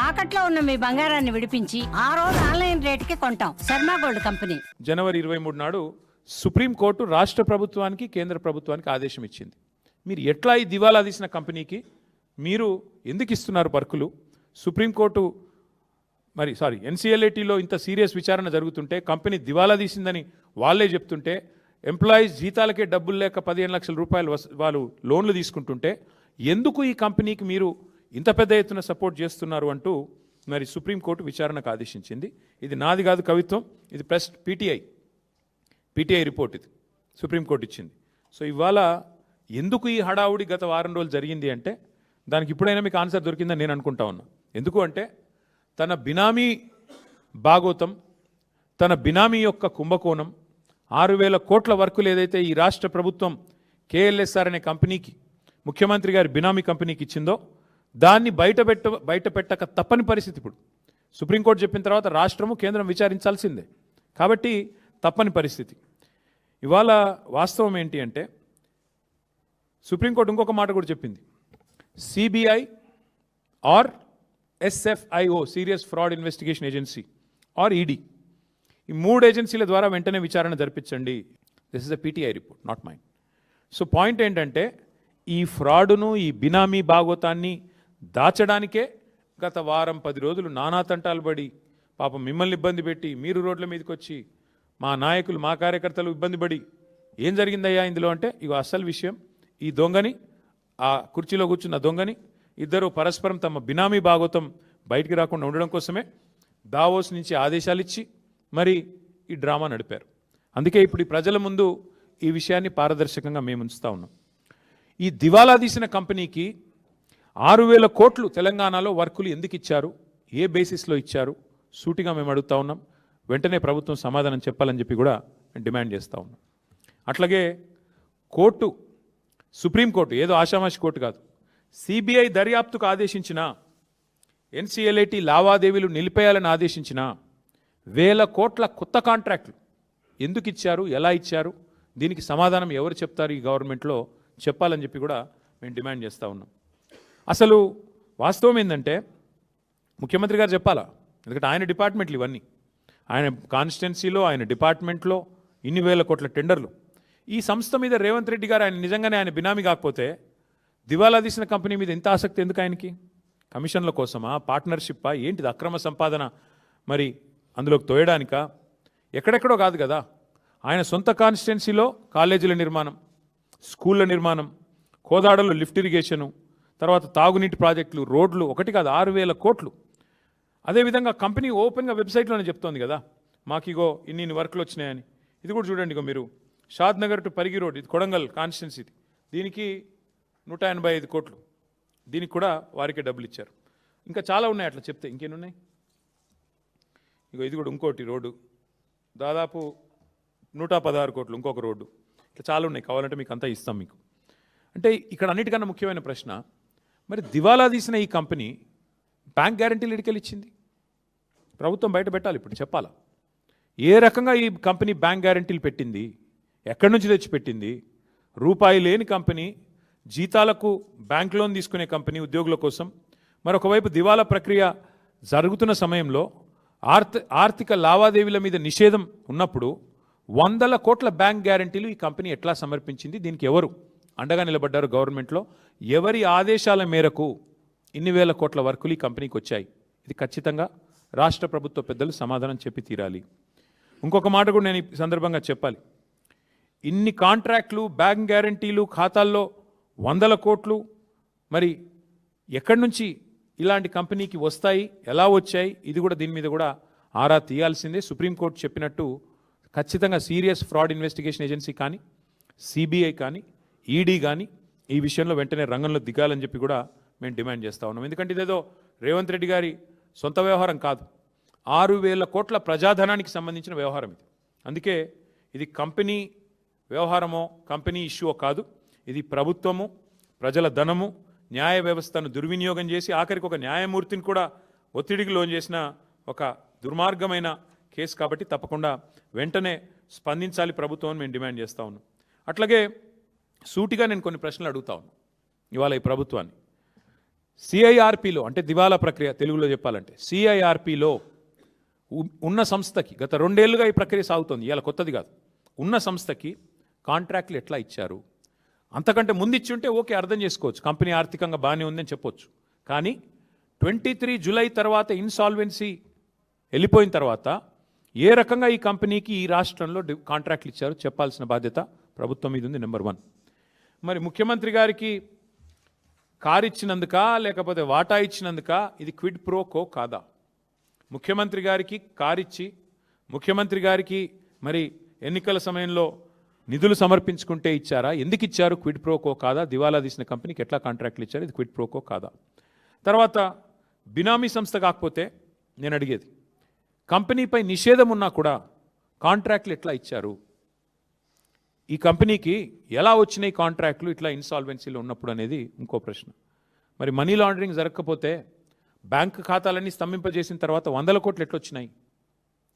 తాకట్లో ఉన్న మీ బంగారాన్ని విడిపించి ఆ రోజు ఆన్లైన్ రేటుకి కొంటాం. Sharma gold company. జనవరి 23 నాడు సుప్రీంకోర్టు రాష్ట్ర ప్రభుత్వానికి కేంద్ర ప్రభుత్వానికి ఆదేశం ఇచ్చింది. మీరు ఎట్లా ఈ దివాలా తీసిన కంపెనీకి మీరు ఎందుకు ఇస్తున్నారు పర్కులు? సుప్రీంకోర్టు ఎన్సీఎల్ఏటీలో ఇంత సీరియస్ విచారణ జరుగుతుంటే కంపెనీ దివాలా తీసిందని వాళ్ళే చెప్తుంటే ఎంప్లాయీస్ జీతాలకే డబ్బులు లేక 15 లక్షల రూపాయలు వాళ్ళు లోన్లు తీసుకుంటుంటే ఎందుకు ఈ కంపెనీకి మీరు ఇంత పెద్ద ఎత్తున సపోర్ట్ చేస్తున్నారు అంటూ మరి సుప్రీంకోర్టు విచారణకు ఆదేశించింది. ఇది నాది కాదు కవిత్వం, ఇది ప్రెస్ పీటీఐ రిపోర్ట్ ఇది సుప్రీంకోర్టు ఇచ్చింది. సో ఇవాళ ఎందుకు ఈ హడావుడి గత వారం రోజులు జరిగింది అంటే దానికి ఇప్పుడైనా మీకు ఆన్సర్ దొరికిందని నేను అనుకుంటా ఉన్నా. ఎందుకు అంటే తన బినామీ భాగోతం, తన బినామీ యొక్క కుంభకోణం, 6,000 కోట్ల వర్కులు ఏదైతే ఈ రాష్ట్ర ప్రభుత్వం కేఎల్ఎస్ఆర్ అనే కంపెనీకి, ముఖ్యమంత్రి గారి బినామీ కంపెనీకి ఇచ్చిందో దాన్ని బయట పెట్టక తప్పని పరిస్థితి. ఇప్పుడు సుప్రీంకోర్టు చెప్పిన తర్వాత రాష్ట్రము కేంద్రం విచారించాల్సిందే, కాబట్టి తప్పని పరిస్థితి. ఇవాళ వాస్తవం ఏంటి అంటే సుప్రీంకోర్టు ఇంకొక మాట కూడా చెప్పింది. CBI or SFIO, serious fraud investigation agency or ED, ఈ 3 ఏజెన్సీల ద్వారా వెంటనే విచారణ జరిపించండి. This is a PTI report, not mind. So point ఏంటంటే ఈ ఫ్రాడును, ఈ బినామీ భాగోతాన్ని దాచడానికే గత వారం 10 రోజులు నానా తంటాలు పడి పాపం మిమ్మల్ని ఇబ్బంది పెట్టి మీరు రోడ్ల మీదకి వచ్చి మా నాయకులు, మా కార్యకర్తలు ఇబ్బంది పడి ఏం జరిగిందయ్యా ఇందులో అంటే ఇగో అసలు విషయం, ఈ దొంగని, ఆ కుర్చీలో కూర్చున్న దొంగని ఇద్దరు పరస్పరం తమ బినామీ భాగోతం బయటికి రాకుండా ఉండడం కోసమే దావోస్ నుంచి ఆదేశాలు ఇచ్చి మరి ఈ డ్రామా నడిపారు. అందుకే ఇప్పుడు ఈ ప్రజల ముందు ఈ విషయాన్ని పారదర్శకంగా మేము ఉంచుతా ఉన్నాం. ఈ దివాలా తీసిన కంపెనీకి 6,000 కోట్లు తెలంగాణలో వర్కులు ఎందుకు ఇచ్చారు, ఏ బేసిస్లో ఇచ్చారు, సూటిగా మేము అడుగుతా ఉన్నాం. వెంటనే ప్రభుత్వం సమాధానం చెప్పాలని చెప్పి కూడా డిమాండ్ చేస్తూ ఉన్నాం. అట్లాగే కోర్టు, సుప్రీంకోర్టు ఏదో ఆషామాషి కోర్టు కాదు, సిబిఐ దర్యాప్తుకు ఆదేశించిన, ఎన్సీఎల్ఏటీ లావాదేవీలు నిలిపేయాలని ఆదేశించిన 1,000 కోట్ల కొత్త కాంట్రాక్టులు ఎందుకు ఇచ్చారు, ఎలా ఇచ్చారు, దీనికి సమాధానం ఎవరు చెప్తారు ఈ గవర్నమెంట్లో చెప్పాలని చెప్పి కూడా మేము డిమాండ్ చేస్తూ ఉన్నాం. అసలు వాస్తవం ఏంటంటే ముఖ్యమంత్రి గారు చెప్పాలా, ఎందుకంటే ఆయన డిపార్ట్మెంట్లు ఇవన్నీ, ఆయన కాన్స్టిట్యున్సీలో ఆయన డిపార్ట్మెంట్లో ఇన్ని 1,000 కోట్ల టెండర్లు. ఈ సంస్థ మీద రేవంత్ రెడ్డి గారు నిజంగానే ఆయన బినామీ కాకపోతే దివాలా తీసిన కంపెనీ మీద ఎంత ఆసక్తి ఎందుకు ఆయనకి? కమిషన్ల కోసమా, పార్ట్నర్షిప్పా, ఏంటిది అక్రమ సంపాదన మరి అందులోకి తోయడానికా? ఎక్కడెక్కడో కాదు కదా, ఆయన సొంత కాన్స్టిట్యున్సీలో కాలేజీల నిర్మాణం, స్కూళ్ళ నిర్మాణం, కోదాడలో లిఫ్ట్ ఇరిగేషను, తర్వాత తాగునీటి ప్రాజెక్టులు, రోడ్లు, ఒకటి కాదు 6,000 కోట్లు. అదేవిధంగా కంపెనీ ఓపెన్గా వెబ్సైట్లోనే చెప్తోంది కదా మాకు ఇగో ఇన్ని వర్క్లు వచ్చినాయని. ఇది కూడా చూడండి, ఇగో మీరు షాద్ నగర్ టు పరిగి రోడ్, ఇది కొడంగల్ కాన్స్టిట్యున్సీ, దీనికి 185 కోట్లు, దీనికి కూడా వారికే డబ్బులు ఇచ్చారు. ఇంకా చాలా ఉన్నాయి అట్లా చెప్తే, ఇంకేమున్నాయి? ఇగో ఇది కూడా ఇంకోటి రోడ్డు, దాదాపు 116 కోట్లు ఇంకొక రోడ్డు, ఇట్లా చాలా ఉన్నాయి, కావాలంటే మీకు అంతా ఇస్తాం మీకు. అంటే ఇక్కడ అన్నిటికన్నా ముఖ్యమైన ప్రశ్న, మరి దివాలా తీసిన ఈ కంపెనీ బ్యాంక్ గ్యారంటీలు ఎడికెళ్ళి ఇచ్చింది? ప్రభుత్వం బయట పెట్టాలి, ఇప్పుడు చెప్పాలా ఏ రకంగా ఈ కంపెనీ బ్యాంక్ గ్యారంటీలు పెట్టింది, ఎక్కడి నుంచి తెచ్చి పెట్టింది? రూపాయి లేని కంపెనీ, జీతాలకు బ్యాంక్ లోన్ తీసుకునే కంపెనీ ఉద్యోగుల కోసం, మరొకవైపు దివాలా ప్రక్రియ జరుగుతున్న సమయంలో ఆర్థిక లావాదేవీల మీద నిషేధం ఉన్నప్పుడు 100 కోట్ల బ్యాంక్ గ్యారంటీలు ఈ కంపెనీ ఎట్లా సమర్పించింది? దీనికి ఎవరు అండగా నిలబడ్డారు గవర్నమెంట్లో? ఎవరి ఆదేశాల మేరకు ఇన్ని 1,000 కోట్ల వర్కులు ఈ కంపెనీకి వచ్చాయి? ఇది ఖచ్చితంగా రాష్ట్ర ప్రభుత్వ పెద్దలు సమాధానం చెప్పి తీరాలి. ఇంకొక మాట కూడా నేను ఈ సందర్భంగా చెప్పాలి. ఇన్ని కాంట్రాక్ట్లు, బ్యాంక్ గ్యారంటీలు, ఖాతాల్లో 100 కోట్లు మరి ఎక్కడి నుంచి ఇలాంటి కంపెనీకి వస్తాయి, ఎలా వచ్చాయి? ఇది కూడా దీని మీద కూడా ఆరా తీయాల్సిందే. సుప్రీంకోర్టు చెప్పినట్టు ఖచ్చితంగా సీరియస్ ఫ్రాడ్ ఇన్వెస్టిగేషన్ ఏజెన్సీ కానీ, సిబిఐ కానీ, ఈడీ కానీ ఈ విషయంలో వెంటనే రంగంలో దిగాలని చెప్పి కూడా మేము డిమాండ్ చేస్తూ ఉన్నాం. ఎందుకంటే ఇదేదో రేవంత్ రెడ్డి గారి సొంత వ్యవహారం కాదు, 6,000 కోట్ల ప్రజాధనానికి సంబంధించిన వ్యవహారం ఇది. అందుకే ఇది కంపెనీ వ్యవహారమో కంపెనీ ఇష్యూో కాదు, ఇది ప్రభుత్వము, ప్రజల ధనము, న్యాయ వ్యవస్థను దుర్వినియోగం చేసి ఆఖరికి ఒక న్యాయమూర్తిని కూడా ఒత్తిడికి లోన్ చేసిన ఒక దుర్మార్గమైన కేసు. కాబట్టి తప్పకుండా వెంటనే స్పందించాలి ప్రభుత్వం అని మేము డిమాండ్ చేస్తూ ఉన్నాం. అట్లాగే సూటిగా నేను కొన్ని ప్రశ్నలు అడుగుతా ఉన్నాను ఇవాళ ఈ ప్రభుత్వాన్ని. సిఐఆర్పిలో అంటే దివాలా ప్రక్రియ తెలుగులో చెప్పాలంటే సిఐఆర్పిలో ఉన్న సంస్థకి గత 2 ఏళ్లుగా ఈ ప్రక్రియ సాగుతోంది, ఇలా కొత్తది కాదు. ఉన్న సంస్థకి కాంట్రాక్ట్లు ఎట్లా ఇచ్చారు? అంతకంటే ముందు ఇచ్చి ఉంటే ఓకే, అర్థం చేసుకోవచ్చు, కంపెనీ ఆర్థికంగా బాగానే ఉందని చెప్పొచ్చు. కానీ 23 జూలై తర్వాత ఇన్సాల్వెన్సీ వెళ్ళిపోయిన తర్వాత ఏ రకంగా ఈ కంపెనీకి ఈ రాష్ట్రంలో కాంట్రాక్ట్లు ఇచ్చారో చెప్పాల్సిన బాధ్యత ప్రభుత్వం మీద ఉంది. నెంబర్ 1. మరి ముఖ్యమంత్రి గారికి కారు ఇచ్చినందుక లేకపోతే వాటా ఇచ్చినందుక ఇది క్విడ్ ప్రో కో కాదా? ముఖ్యమంత్రి గారికి కారు ఇచ్చి ముఖ్యమంత్రి గారికి మరి ఎన్నికల సమయంలో నిధులు సమర్పించుకుంటే ఇచ్చారా? ఎందుకు ఇచ్చారు? క్విడ్ ప్రో కో కాదా? దివాలా తీసిన కంపెనీకి ఎట్లా కాంట్రాక్ట్లు ఇచ్చారు? ఇది క్విడ్ ప్రో కో కాదా? తర్వాత బినామీ సంస్థ కాకపోతే నేను అడిగేది, కంపెనీపై నిషేధం ఉన్నా కూడా కాంట్రాక్ట్లు ఎట్లా ఇచ్చారు? ఈ కంపెనీకి ఎలా వచ్చినాయి కాంట్రాక్ట్లు ఇట్లా ఇన్సాల్వెన్సీలో ఉన్నప్పుడు అనేది ఇంకో ప్రశ్న. మరి మనీ లాండరింగ్ జరగకపోతే బ్యాంకు ఖాతాలన్నీ స్తంభింపజేసిన తర్వాత 100 కోట్లు ఎట్లొచ్చినాయి?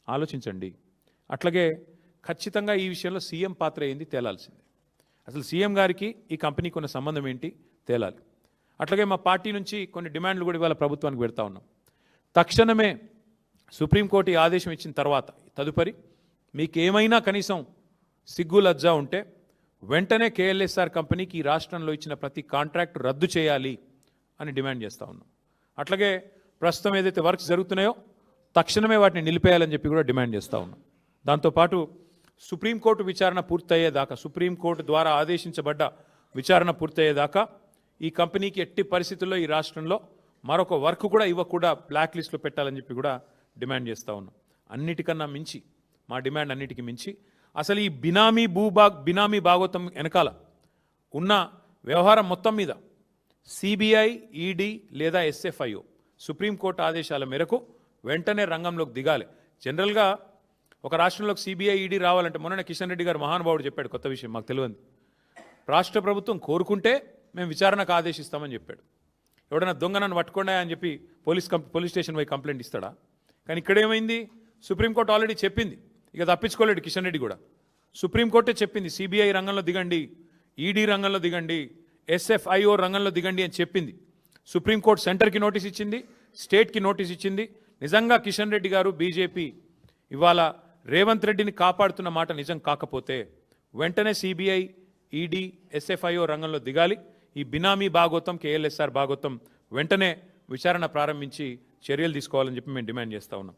ఆలోచించండి. అట్లాగే ఖచ్చితంగా ఈ విషయంలో సీఎం పాత్ర ఏంది తేలాల్సిందే. అసలు సీఎం గారికి ఈ కంపెనీకి ఉన్న సంబంధం ఏంటి తేలాలి. అట్లాగే మా పార్టీ నుంచి కొన్ని డిమాండ్లు కూడా ఇవాళ ప్రభుత్వానికి పెడతా ఉన్నాం. తక్షణమే సుప్రీంకోర్టు ఈ ఆదేశం ఇచ్చిన తర్వాత తదుపరి మీకు ఏమైనా కనీసం సిగ్గు లజ్జా ఉంటే వెంటనే కేఎల్ఎస్ఆర్ కంపెనీకి ఈ రాష్ట్రంలో ఇచ్చిన ప్రతి కాంట్రాక్ట్ రద్దు చేయాలి అని డిమాండ్ చేస్తూ ఉన్నాం. అట్లాగే ప్రస్తుతం ఏదైతే వర్క్స్ జరుగుతున్నాయో తక్షణమే వాటిని నిలిపేయాలని చెప్పి కూడా డిమాండ్ చేస్తూ ఉన్నాం. దాంతోపాటు సుప్రీంకోర్టు విచారణ పూర్తయ్యేదాకా, సుప్రీంకోర్టు ద్వారా ఆదేశించబడ్డ విచారణ పూర్తయ్యేదాకా ఈ కంపెనీకి ఎట్టి పరిస్థితుల్లో ఈ రాష్ట్రంలో మరొక వర్క్ కూడా ఇవ్వకుండా బ్లాక్ లిస్ట్లో పెట్టాలని చెప్పి కూడా డిమాండ్ చేస్తూ ఉన్నాం. అన్నిటికన్నా మించి మా డిమాండ్ అన్నిటికీ మించి అసలు ఈ బినామీ భాగోతం వెనకాల ఉన్న వ్యవహారం మొత్తం మీద సిబిఐ, ఈడీ లేదా ఎస్ఎఫ్ఐఓ సుప్రీంకోర్టు ఆదేశాల మేరకు వెంటనే రంగంలోకి దిగాలి. జనరల్గా ఒక రాష్ట్రంలోకి సిబిఐ, ఈడీ రావాలంటే మొన్న కిషన్ రెడ్డి గారు మహానుభావుడు చెప్పాడు, కొత్త విషయం మాకు తెలియదు. రాష్ట్ర ప్రభుత్వం కోరుకుంటే మేము విచారణకు ఆదేశిస్తామని చెప్పాడు. ఎవడైనా దొంగ నన్ను పట్టుకోండా అని చెప్పి పోలీస్ స్టేషన్ పోయి కంప్లైంట్ ఇస్తాడా? కానీ ఇక్కడ ఏమైంది, సుప్రీంకోర్టు ఆల్రెడీ చెప్పింది, ఇక తప్పించుకోలేడు కిషన్ రెడ్డి కూడా. సుప్రీంకోర్టే చెప్పింది సిబిఐ రంగంలో దిగండి, ఈడీ రంగంలో దిగండి, ఎస్ఎఫ్ఐఓ రంగంలో దిగండి అని చెప్పింది. సుప్రీంకోర్టు సెంటర్కి నోటీస్ ఇచ్చింది, స్టేట్కి నోటీస్ ఇచ్చింది. నిజంగా కిషన్ రెడ్డి గారు బీజేపీ ఇవాళ రేవంత్ రెడ్డిని కాపాడుతున్న మాట నిజం కాకపోతే వెంటనే సిబిఐ, ఈడీ, ఎస్ఎఫ్ఐఓ రంగంలో దిగాలి. ఈ బినామీ భాగోతం, కేఎల్ఎస్ఆర్ భాగోతం వెంటనే విచారణ ప్రారంభించి చర్యలు తీసుకోవాలని చెప్పి మేము డిమాండ్ చేస్తూ ఉన్నాం.